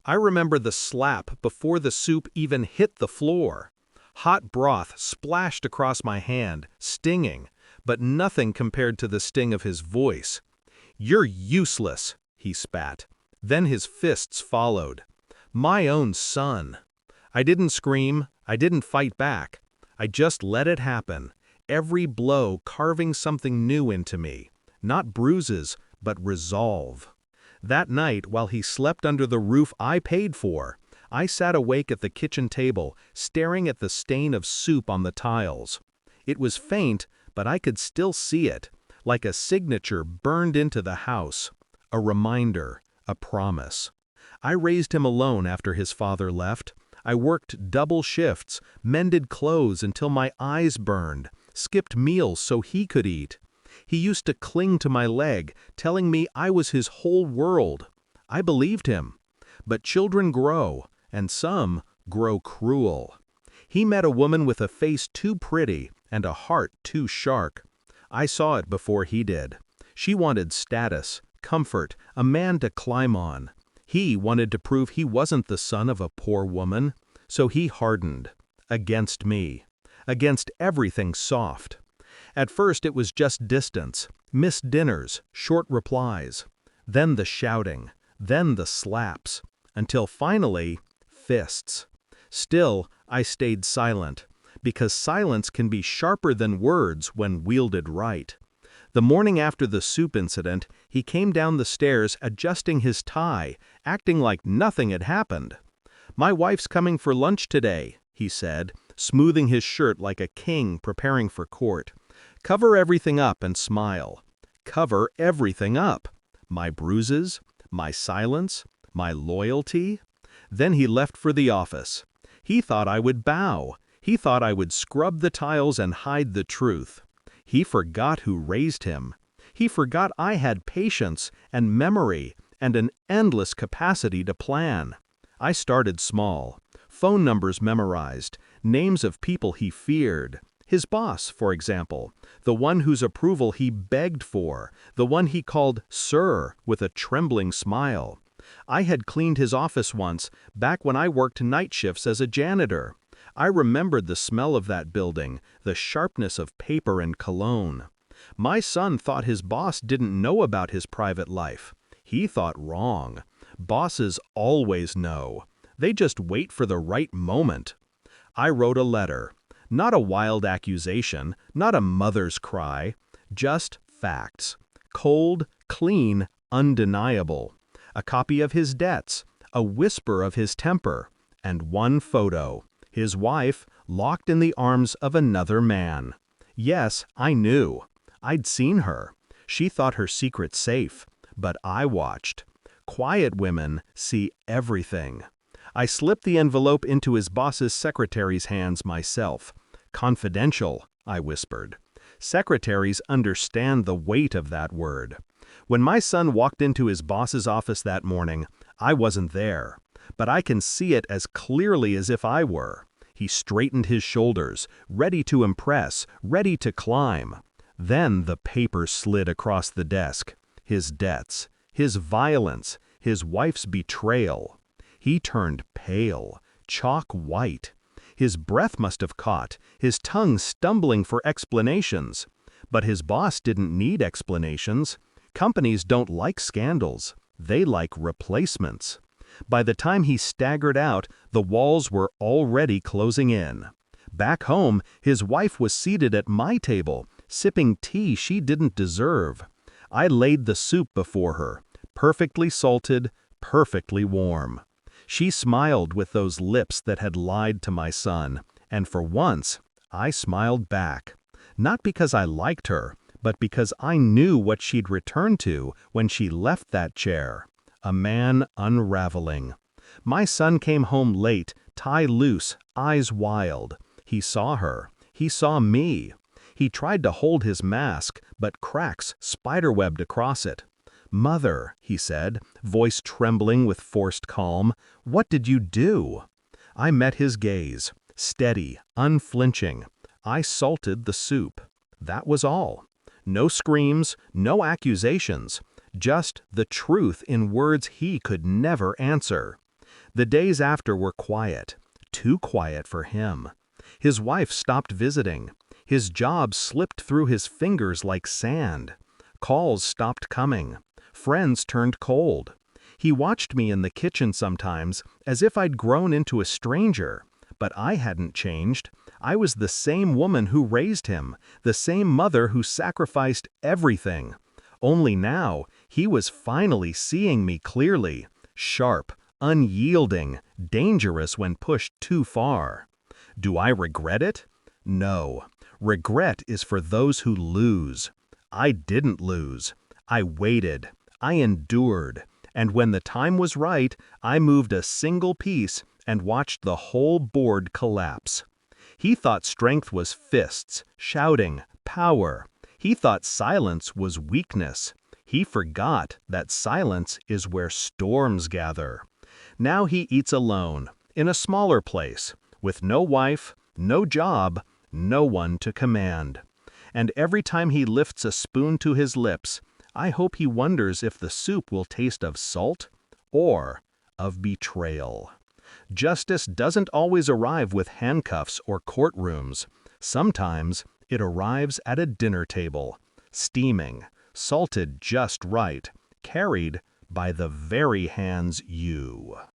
I remember the slap before the soup even hit the floor. Hot broth splashed across my hand, stinging, but nothing compared to the sting of his voice. "You're useless," he spat. Then his fists followed. My own son. I didn't scream, I didn't fight back. I just let it happen, every blow carving something new into me. Not bruises, but resolve. That night, while he slept under the roof I paid for, I sat awake at the kitchen table, staring at the stain of soup on the tiles. It was faint, but I could still see it, like a signature burned into the house. A reminder, a promise. I raised him alone after his father left. I worked double shifts, mended clothes until my eyes burned, skipped meals so he could eat. He used to cling to my leg, telling me I was his whole world. I believed him. But children grow, and some grow cruel. He met a woman with a face too pretty and a heart too sharp. I saw it before he did. She wanted status, comfort, a man to climb on. He wanted to prove he wasn't the son of a poor woman, so he hardened. Against me. Against everything soft. At first it was just distance, missed dinners, short replies. Then the shouting, then the slaps, until finally, fists. Still, I stayed silent, because silence can be sharper than words when wielded right. The morning after the soup incident, he came down the stairs adjusting his tie, acting like nothing had happened. "My wife's coming for lunch today," he said, smoothing his shirt like a king preparing for court. "Cover everything up and smile. Cover everything up. My bruises, my silence, my loyalty." Then he left for the office. He thought I would bow. He thought I would scrub the tiles and hide the truth. He forgot who raised him. He forgot I had patience and memory and an endless capacity to plan. I started small. Phone numbers memorized, names of people he feared. His boss, for example, the one whose approval he begged for, the one he called "Sir" with a trembling smile. I had cleaned his office once, back when I worked night shifts as a janitor. I remembered the smell of that building, the sharpness of paper and cologne. My son thought his boss didn't know about his private life. He thought wrong. Bosses always know. They just wait for the right moment. I wrote a letter. Not a wild accusation, not a mother's cry, just facts. Cold, clean, undeniable. A copy of his debts, a whisper of his temper, and one photo. His wife, locked in the arms of another man. Yes, I knew. I'd seen her. She thought her secret safe, but I watched. Quiet women see everything. I slipped the envelope into his boss's secretary's hands myself. "Confidential," I whispered. Secretaries understand the weight of that word. When my son walked into his boss's office that morning, I wasn't there. But I can see it as clearly as if I were. He straightened his shoulders, ready to impress, ready to climb. Then the paper slid across the desk. His debts, his violence, his wife's betrayal. He turned pale, chalk white. His breath must have caught, his tongue stumbling for explanations. But his boss didn't need explanations. Companies don't like scandals. They like replacements. By the time he staggered out, the walls were already closing in. Back home, his wife was seated at my table, sipping tea she didn't deserve. I laid the soup before her, perfectly salted, perfectly warm. She smiled with those lips that had lied to my son, and for once, I smiled back. Not because I liked her, but because I knew what she'd return to when she left that chair. A man unraveling. My son came home late, tie loose, eyes wild. He saw her. He saw me. He tried to hold his mask, but cracks spiderwebbed across it. "Mother," he said, voice trembling with forced calm, "what did you do?" I met his gaze, steady, unflinching. I salted the soup. That was all. No screams, no accusations. Just the truth in words he could never answer. The days after were quiet, too quiet for him. His wife stopped visiting. His job slipped through his fingers like sand. Calls stopped coming. Friends turned cold. He watched me in the kitchen sometimes as if I'd grown into a stranger, but I hadn't changed. I was the same woman who raised him, the same mother who sacrificed everything. Only now, he was finally seeing me clearly, sharp, unyielding, dangerous when pushed too far. Do I regret it? No. Regret is for those who lose. I didn't lose. I waited. I endured. And when the time was right, I moved a single piece and watched the whole board collapse. He thought strength was fists, shouting, power. He thought silence was weakness. He forgot that silence is where storms gather. Now he eats alone, in a smaller place, with no wife, no job, no one to command. And every time he lifts a spoon to his lips, I hope he wonders if the soup will taste of salt or of betrayal. Justice doesn't always arrive with handcuffs or courtrooms. Sometimes it arrives at a dinner table, steaming, salted just right, carried by the very hands you